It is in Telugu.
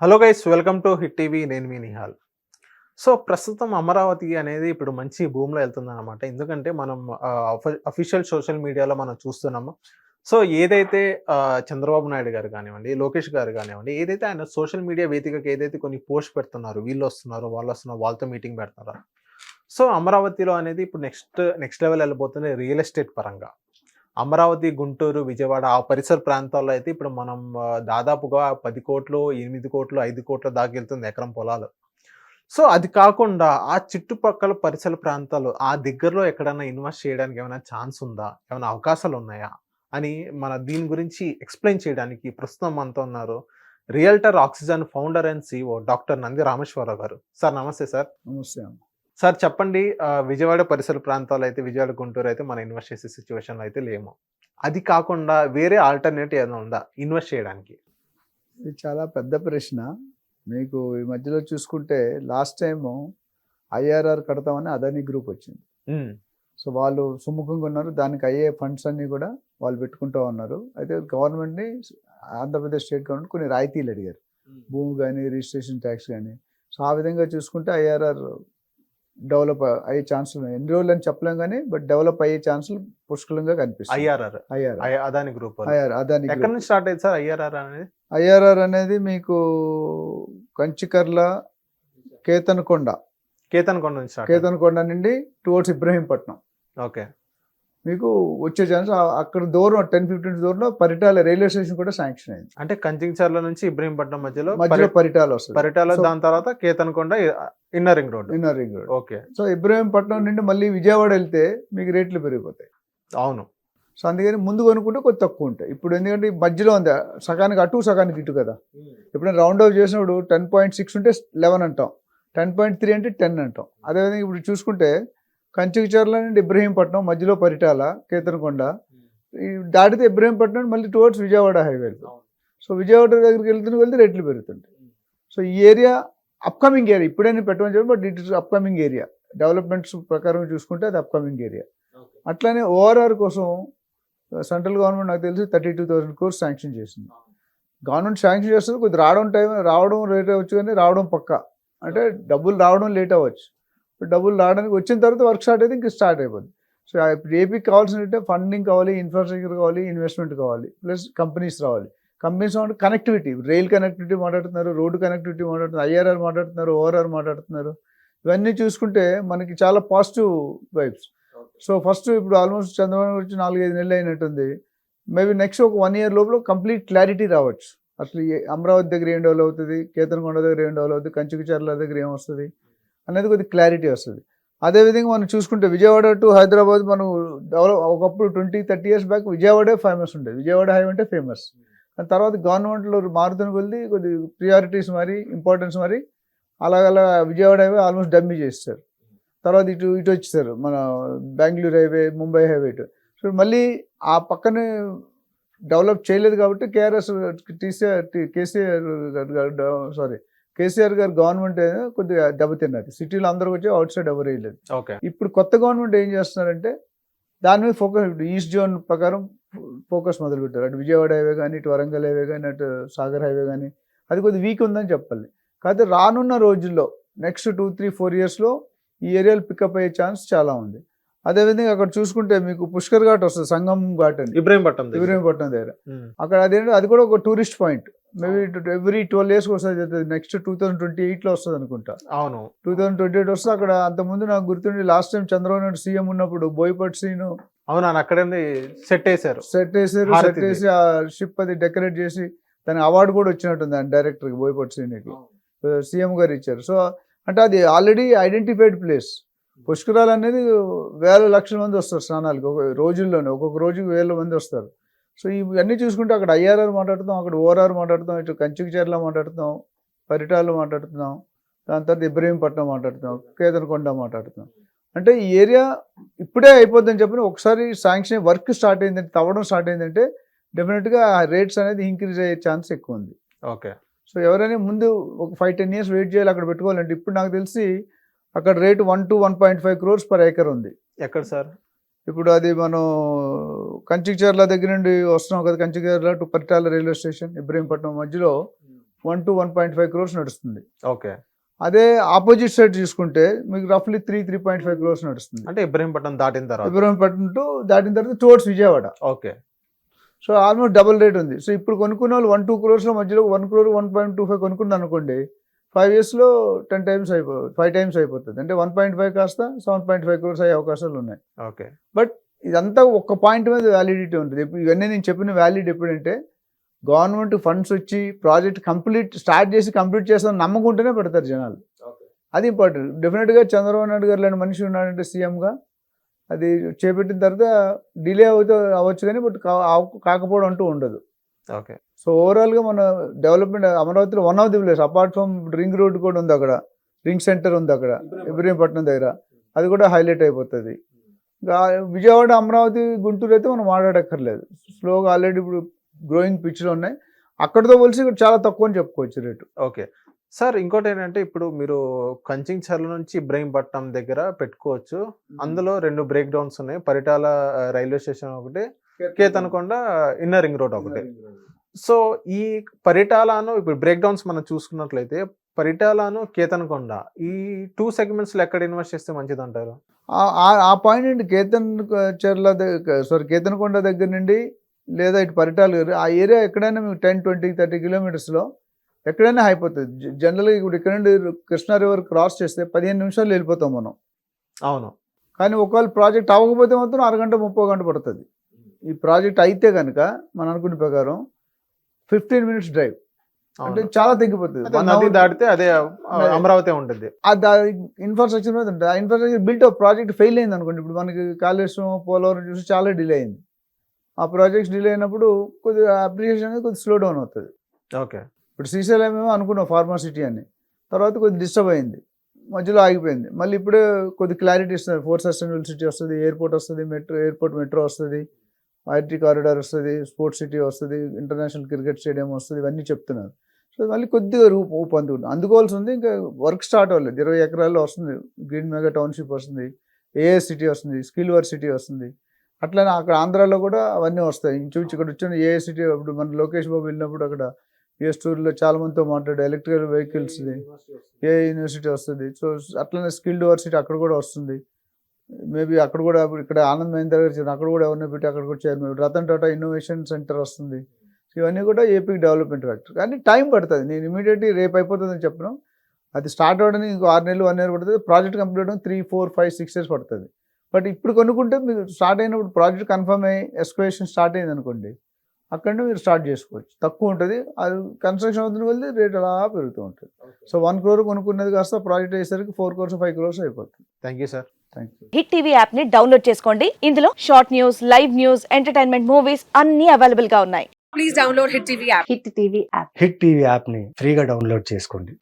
Hello guys, welcome to hit TV. నేను మీ నిహాల్. సో ప్రస్తుతం అమరావతి అనేది ఇప్పుడు మంచి భూమిలో వెళ్తుందన్నమాట. ఎందుకంటే మనం అఫీషియల్ సోషల్ మీడియాలో మనం చూస్తున్నాము. సో ఏదైతే చంద్రబాబు నాయుడు గారు కానివ్వండి, లోకేష్ గారు కానివ్వండి, ఏదైతే ఆయన సోషల్ మీడియా వేదికగా ఏదైతే కొన్ని పోస్ట్ పెడుతున్నారు, వీళ్ళొస్తున్నారు, వాళ్ళొస్తున్నారు, వాళ్ళతో మీటింగ్ పెడుతున్నారు. సో అమరావతిలో అనేది ఇప్పుడు నెక్స్ట్ లెవెల్ వెళ్ళబోతుంది రియల్ ఎస్టేట్ పరంగా. అమరావతి, గుంటూరు, విజయవాడ ఆ పరిసర ప్రాంతాల్లో అయితే ఇప్పుడు మనం దాదాపుగా 10,00,00,000, 8,00,00,000, 5,00,00,000 దాకా వెళ్తుంది ఎకరం పొలాలు. సో అది కాకుండా ఆ చుట్టుపక్కల పరిసర ప్రాంతాలు, ఆ దగ్గరలో ఎక్కడన్నా ఇన్వెస్ట్ చేయడానికి ఏమైనా ఛాన్స్ ఉందా? ఏమైనా అవకాశాలున్నాయా? అని దీని గురించి ఎక్స్‌ప్లెయిన్ చేయడానికి ప్రస్తుతం మనతో ఉన్నారు. Realtor oxygen founder and CEO doctor Nandi Rameshwar Rao గారు. సార్ నమస్తే సార్. నమస్తే అమ్మ. సార్ చెప్పండి, విజయవాడ పరిసర ప్రాంతాలైతే విజయవాడ, గుంటూరు అయితే మనం ఇన్వెస్ట్ చేసే సిట్యుయేషన్‌లో అయితే లేము. అది కాకుండా వేరే ఆల్టర్‌నేటివ్ ఏదైనా ఉందా ఇన్వెస్ట్ చేయడానికి? ఇది చాలా పెద్ద ప్రశ్న. మీకు ఈ మధ్యలో చూసుకుంటే లాస్ట్ టైము ఐఆర్ఆర్ కడతామని అదానీ గ్రూప్ వచ్చింది. హ్మ్. సో వాళ్ళు సుముఖంగా ఉన్నారు. దానికి అయ్యే ఫండ్స్ అన్నీ కూడా వాళ్ళు పెట్టుకుంటూ ఉన్నారు. అయితే గవర్నమెంట్‌ని ఆంధ్రప్రదేశ్ స్టేట్ గవర్నమెంట్ కొన్ని రాయితీలు అడిగారు. భూమి కానీ, రిజిస్ట్రేషన్ ట్యాక్స్ కానీ. సో ఆ విధంగా చూసుకుంటే ఐఆర్ఆర్ డెవలప్ అయ్యే ఛాన్సులు ఉన్నాయి. ఎన్ని రోజులు అని చెప్పలేం కానీ బట్ డెవలప్ అయ్యే ఛాన్సులు పుష్కలంగా కనిపిస్తాయి. ఐఆర్ఆర్. ఐఆర్ఆర్ అదాని గ్రూప్ వాళ్ళు. అదానీ ఎక్కడి గ్రూప్. నుంచి స్టార్ట్ అయింది సార్ ఐఆర్ఆర్ అనేది? ఐఆర్ఆర్ అనేది మీకు కంచికర్ల, కేతనకొండ కేతన్‌కొండ నుంచి స్టార్ట్ అయింది. కేతనకొండ నుండి టువర్డ్స్ ఇబ్రహీంపట్నం ఓకే. మీకు వచ్చే ఛాన్స్. అక్కడ దూరం 10-15 దూరంలో పరిటాల రైల్వే స్టేషన్ కూడా శాంక్షన్ అయింది. అంటే కంచికచర్ల నుంచి ఇబ్రహీంపట్నం మధ్యలో పరిటాల వస్తుంది. పరిటాల, సో దాని తర్వాత Ketankonda inner ring road. Inner ring road. Okay. So Ibrahimpatnam నుండి మళ్ళీ విజయవాడ వెళ్తే మీకు రేట్లు పెరిగిపోతాయి. అవును. సో అందుకని ముందు కొనుక్కుంటే కొద్ది తక్కువ ఉంటాయి. ఇప్పుడు ఎందుకంటే ఈ మధ్యలో ఉంది, సగానికి అటు సగానికి ఇటు కదా. ఎప్పుడైనా రౌండ్ ఆఫ్ చేసినప్పుడు 10.6 ఉంటే 11 అంటాం, 10.3 అంటే 10 అంటాం. అదేవిధంగా ఇప్పుడు చూసుకుంటే కంచికచర్ల నుండి ఇబ్రహీంపట్నం మధ్యలో పరిటాల, కేతనకొండ ఈ దాటితే ఇబ్రహీంపట్నం మళ్ళీ టువర్డ్స్ విజయవాడ హైవే వెళ్తాం. సో విజయవాడ దగ్గరికి వెళ్తే రేట్లు పెరుగుతుంటాయి. సో ఈ ఏరియా అప్కమింగ్ ఏరియా, ఇప్పుడైనా పెట్టమని చెప్పి but it is upcoming area. Developments ప్రకారం చూసుకుంటే అది అప్కమింగ్ ఏరియా. అట్లానే ఓఆర్ఆర్ కోసం సెంట్రల్ గవర్నమెంట్ నాకు తెలిసి 32,000 crores శాంక్షన్ చేసింది. గవర్నమెంట్ శాంక్షన్ చేస్తుంది, కొద్ది రావడం లేట్ అవ్వచ్చు కానీ రావడం పక్క. అంటే డబ్బులు రావడం లేట్ అవ్వచ్చు, డబ్బులు రావడానికి వచ్చిన తర్వాత వర్క్ స్టార్ట్ అయితే ఇంక స్టార్ట్ అయిపోద్ది. సో ఇప్పుడు ఏపీకి కావాల్సినట్టే ఫండింగ్ కావాలి, ఇన్ఫ్రాస్ట్రక్చర్ కావాలి, ఇన్వెస్ట్మెంట్ కావాలి, ప్లస్ కంపెనీస్ రావాలి. కంపెనీస్ అంటే కనెక్టివిటీ, రైల్ కనెక్టివిటీ మాట్లాడుతున్నారు, రోడ్డు కనెక్టివిటీ మాట్లాడుతున్నారు, ఐఆర్ఆర్ మాట్లాడుతున్నారు, ఓఆర్ఆర్ మాట్లాడుతున్నారు. ఇవన్నీ చూసుకుంటే మనకి చాలా పాజిటివ్ వైబ్స్. సో ఫస్ట్ ఇప్పుడు ఆల్మోస్ట్ చంద్రబాబు వచ్చి 4-5 నెలలు అయినట్టుంది. మేబీ నెక్స్ట్ ఒక 1 year లోపల కంప్లీట్ క్లారిటీ రావచ్చు. అసలు అమరావతి దగ్గర ఏం డెవలప్ అవుతుంది, కేతనకొండ దగ్గర ఏం డెవలప్ అవుతుంది, కంచికచర్ల దగ్గర ఏం వస్తుంది అనేది కొద్దిగా క్లారిటీ వస్తుంది. అదేవిధంగా మనం చూసుకుంటే విజయవాడ టు హైదరాబాద్ మనం ఒకప్పుడు 20-30 years బ్యాక్ విజయవాడే ఫేమస్ ఉండేది. విజయవాడ హైవే అంటే ఫేమస్. దాని తర్వాత గవర్నమెంట్లో మారుతున్న కొద్ది కొద్ది ప్రియారిటీస్ మరి, ఇంపార్టెన్స్ మరి అలాగలా విజయవాడ హైవే ఆల్మోస్ట్ డమ్మీ చేస్తారు. తర్వాత ఇటు వచ్చేసారు మన బెంగళూరు హైవే, ముంబై హైవే ఇటు. సో మళ్ళీ ఆ పక్కనే డెవలప్ చేయలేదు కాబట్టి కేసీఆర్ గారు గవర్నమెంట్ కొద్దిగా దెబ్బతిన్నది. సిటీలో అందరూ వచ్చి అవుట్ సైడ్ ఎవరు వేయలేదు. ఓకే. ఇప్పుడు కొత్త గవర్నమెంట్ ఏం చేస్తున్నారంటే దాని మీద ఫోకస్, ఇప్పుడు ఈస్ట్ జోన్ ప్రకారం ఫోకస్ మొదలుపెట్టారు. అటు విజయవాడ హైవే కానీ, ఇటు వరంగల్ హైవే కానీ, అటు సాగర్ హైవే కానీ అది కొద్దిగా వీక్ ఉందని చెప్పాలి. కాకపోతే రానున్న రోజుల్లో నెక్స్ట్ 2-3-4 yearsలో ఈ ఏరియాలు పికప్ అయ్యే ఛాన్స్ చాలా ఉంది. అదేవిధంగా అక్కడ చూసుకుంటే మీకు పుష్కర్ ఘాట్ వస్తుంది, సంగం ఘాట్ అని ఇబ్రహీంపట్నం దగ్గర. అక్కడ అదేంటి, అది కూడా ఒక tourist point. Maybe every 12 years వస్తుంది. నెక్స్ట్ 2028లో వస్తుంది అనుకుంటా. అవును, 2028 వస్తుంది. అక్కడ అంతకుముందు నాకు గుర్తుండి last time Chandrababu Naidu CM ఉన్నప్పుడు బోయపాటి సీను అవునా అక్కడే సెట్ వేసి ఆ షిప్ అది డెకరేట్ చేసి దానికి అవార్డు కూడా వచ్చినట్టుంది ఆయన డైరెక్టర్కి, బోయపాటి సీనుకి సీఎం గారు ఇచ్చారు. సో అంటే అది ఆల్రెడీ ఐడెంటిఫైడ్ ప్లేస్. పుష్కరాలు అనేది వేల లక్షల మంది వస్తారు స్నానాలకి ఒక రోజుల్లోనే, ఒక్కొక్క రోజుకి 1000 మంది వస్తారు. సో ఇవన్నీ చూసుకుంటే అక్కడ ఐఆర్ఆర్ మాట్లాడుతాం, అక్కడ ఓఆర్ఆర్ మాట్లాడుతాం, ఇటు కంచికచర్ల మాట్లాడుతాం, పరిటాలు మాట్లాడుతున్నాం, దాని తర్వాత ఇబ్రహీంపట్నం మాట్లాడుతున్నాం, కేతనకొండ మాట్లాడుతున్నాం. అంటే ఈ ఏరియా ఇప్పుడే అయిపోద్దని చెప్పిన ఒకసారి శాంక్షన్ వర్క్ స్టార్ట్ అయిందంటే, తవ్వడం స్టార్ట్ అయిందంటే డెఫినెట్గా రేట్స్ అనేది ఇంక్రీజ్ అయ్యే ఛాన్స్ ఎక్కువ ఉంది. ఓకే. సో ఎవరైనా ముందు ఒక 5-10 years వెయిట్ చేయాలి అక్కడ పెట్టుకోవాలంటే. ఇప్పుడు నాకు తెలిసి అక్కడ రేటు 1-1.5 crores per acre ఉంది. ఎక్కడ సార్? ఇప్పుడు అది మనం కంచికచర్ల దగ్గర నుండి వస్తున్నాం కదా, Kanchikacherla to Paritala railway station, Ibrahimpatnam మధ్యలో 1 to 1.5 crores నడుస్తుంది. ఓకే. అదే ఆపోజిట్ సైడ్ చూసుకుంటే మీకు రఫ్లీ 3.5 crores నడుస్తుంది. అంటే ఇబ్రహీంపట్నం దాటిన తర్వాత. ఇబ్రహీంపట్నం టు దాటిన తర్వాత towards Vijayawada. Okay. So almost double rate ఉంది. సో ఇప్పుడు కొనుక్కున్న వాళ్ళు 1-2 crores మధ్యలో 1 crore 1.25 కొనుక్కున్నారు అనుకోండి, 5 yearsలో 10 times 5 times అయిపోతుంది. అంటే 1.5 కాస్త 7.5 crores అయ్యే అవకాశాలు ఉన్నాయి. ఓకే. బట్ ఇదంతా ఒక్క పాయింట్ మీద వ్యాలిడిటీ ఉంటుంది. ఇవన్నీ నేను చెప్పిన వ్యాలిడ్ ఎప్పుడంటే గవర్నమెంట్ ఫండ్స్ వచ్చి ప్రాజెక్ట్ స్టార్ట్ చేసి కంప్లీట్ చేస్తామని నమ్మకుంటేనే పెడతారు జనాలు. అది ఇంపార్టెంట్. డెఫినెట్గా చంద్రబాబు నాయుడు గారు లాంటి మనిషి ఉన్నాడంటే సీఎంగా అది చేపట్టిన తర్వాత డిలే అవ్వచ్చు కానీ బట్ కాకపోవడం అంటూ ఉండదు. ఓకే. సో ఓవరాల్గా మన డెవలప్మెంట్ అమరావతిలో one of the place, apart from ring road కూడా ఉంది, అక్కడ రింగ్ సెంటర్ ఉంది అక్కడ ఇబ్రహీంపట్నం దగ్గర, అది కూడా హైలైట్ అయిపోతుంది. విజయవాడ, అమరావతి, గుంటూరు అయితే మనం మాట్లాడక్కర్లేదు. స్లోగా ఆల్రెడీ ఇప్పుడు గ్రోయింగ్ పిచ్లో ఉన్నాయి. అక్కడితో పోలిసి ఇక్కడ చాలా తక్కువ అని చెప్పుకోవచ్చు రేటు. ఓకే సార్, ఇంకోటి ఏంటంటే ఇప్పుడు మీరు కంచించర్ల నుంచి ఇబ్రహీంపట్నం దగ్గర పెట్టుకోవచ్చు. అందులో 2 బ్రేక్ డౌన్స్ ఉన్నాయి. పరిటాల రైల్వే స్టేషన్ ఒకటి, కేతనకొండ ఇన్నర్ రింగ్ రోడ్ ఒకటి. సో ఈ పరిటాలను ఇప్పుడు బ్రేక్ డౌన్స్ మనం చూసుకున్నట్లయితే పరిటాలను, కేతనకొండ ఈ 2 సెగ్మెంట్స్లో ఎక్కడ ఇన్వెస్ట్ చేస్తే మంచిది అంటారు? ఆ పాయింట్ నుండి కేతనకొండ దగ్గర నుండి లేదా ఇటు పరిటాల ఆ ఏరియా ఎక్కడైనా మీకు 10, 20, 30 kilometersలో ఎక్కడైనా అయిపోతుంది. జనరల్గా ఇప్పుడు ఇక్కడ నుండి కృష్ణా రివర్ క్రాస్ చేస్తే 15 నిమిషాలు వెళ్ళిపోతాం మనం. అవును. కానీ ఒకవేళ ప్రాజెక్ట్ అవ్వకపోతే మాత్రం 1 గంట 30 గంట పడుతుంది. ఈ ప్రాజెక్ట్ అయితే కనుక మనం అనుకునే ప్రకారం 15 minutes డ్రైవ్ అంటే చాలా తగ్గిపోతుంది. నది దాటితే అదే అమరావతి ఉంటుంది. ఇన్ఫ్రాస్ట్రక్చర్ మీద ఉంటుంది. ఆ ఇన్ఫ్రాస్ట్రక్చర్ బిల్ట్ ప్రాజెక్ట్ ఫెయిల్ అయింది అనుకోండి, ఇప్పుడు మనకి కాళేశ్వరం, పోలవరం చూసి చాలా డిలే అయింది. ఆ ప్రాజెక్ట్స్ డిలే అయినప్పుడు కొద్దిగా అప్లికేషన్ అనేది కొద్దిగా స్లో డౌన్ అవుతుంది. ఓకే. ఇప్పుడు శ్రీశైలం ఏమో అనుకున్నాం ఫార్మాసిటీ అని, తర్వాత కొద్దిగా డిస్టర్బ్ అయింది, మధ్యలో ఆగిపోయింది. మళ్ళీ ఇప్పుడే కొద్ది క్లారిటీ ఇస్తుంది. 4 సస్టైనబుల్ సిటీ వస్తుంది, ఎయిర్పోర్ట్ వస్తుంది, మెట్రో వస్తుంది, ఐటీ కారిడార్ వస్తుంది, స్పోర్ట్స్ సిటీ వస్తుంది, ఇంటర్నేషనల్ క్రికెట్ స్టేడియం వస్తుంది, ఇవన్నీ చెప్తున్నారు. సో మళ్ళీ కొద్దిగా ఊపందుకుంటుంది. అందుకోవాల్సి ఉంది. ఇంకా వర్క్ స్టార్ట్ అవ్వలేదు. 20 ఎకరాల్లో వస్తుంది, గ్రీన్ మెగా టౌన్షిప్ వస్తుంది, ఏఎస్ సిటీ వస్తుంది, స్కిల్ వర్క్ సిటీ వస్తుంది. అట్లనే అక్కడ ఆంధ్రాలో కూడా అవన్నీ వస్తాయి. ఇంచుమించు ఇక్కడ వచ్చిన ఏఎస్ సిటీ, అప్పుడు మన లోకేష్ బాబు వెళ్ళినప్పుడు అక్కడ యూఎస్ టూర్లో చాలా మందితో మాట్లాడే ఎలక్ట్రికల్ వెహికల్స్ది ఏ యూనివర్సిటీ వస్తుంది. సో అట్లనే స్కిల్డ్ వర్క్ సిటీ అక్కడ కూడా వస్తుంది. మేబీ అక్కడ కూడా ఇక్కడ ఆనంద్ మహేందర్ గారు అక్కడ కూడా ఎవరిని పెట్టి అక్కడ కూడా chairman Ratan Tata innovation centre వస్తుంది. ఇవన్నీ కూడా ఏపీకి డెవలప్మెంట్ ఫ్యాక్టర్. కానీ టైం పడుతుంది. నేను ఇమీడియట్లీ రేపు అయిపోతుందని చెప్పను. అది స్టార్ట్ అవ్వడానికి ఇంకో 6 నెలలు 1 year పడుతుంది. ప్రాజెక్ట్ కంప్లీట్ అవ్వడం 3, 4, 5, 6 years పడుతుంది. బట్ ఇప్పుడు కొనుక్కుంటే మీరు స్టార్ట్ అయినప్పుడు ప్రాజెక్ట్ కన్ఫర్మ్ అయ్యి ఎస్క్వేషన్ స్టార్ట్ అయింది అనుకోండి, అక్కడ మీరు స్టార్ట్ చేసుకోవచ్చు. తక్కువ ఉంటుంది. అది కన్స్ట్రక్షన్ అవుతుంది వెళ్ళి రేట్ అలా పెరుగుతూ ఉంటుంది. సో 1 crore కొనుక్కున్నది కాస్త ప్రాజెక్ట్ అయ్యేసరికి 4 crores 5 crores అయిపోతుంది. Thank you sir. Thank you. Hit TV app ని డౌన్లోడ్ చేసుకోండి. ఇందులో short news, live news, entertainment movies అన్ని అవైలబుల్ గా ఉన్నాయి. Please download Hit TV app. Hit TV app hit TV యాప్ని ఫ్రీగా డౌన్లోడ్ చేసుకోండి.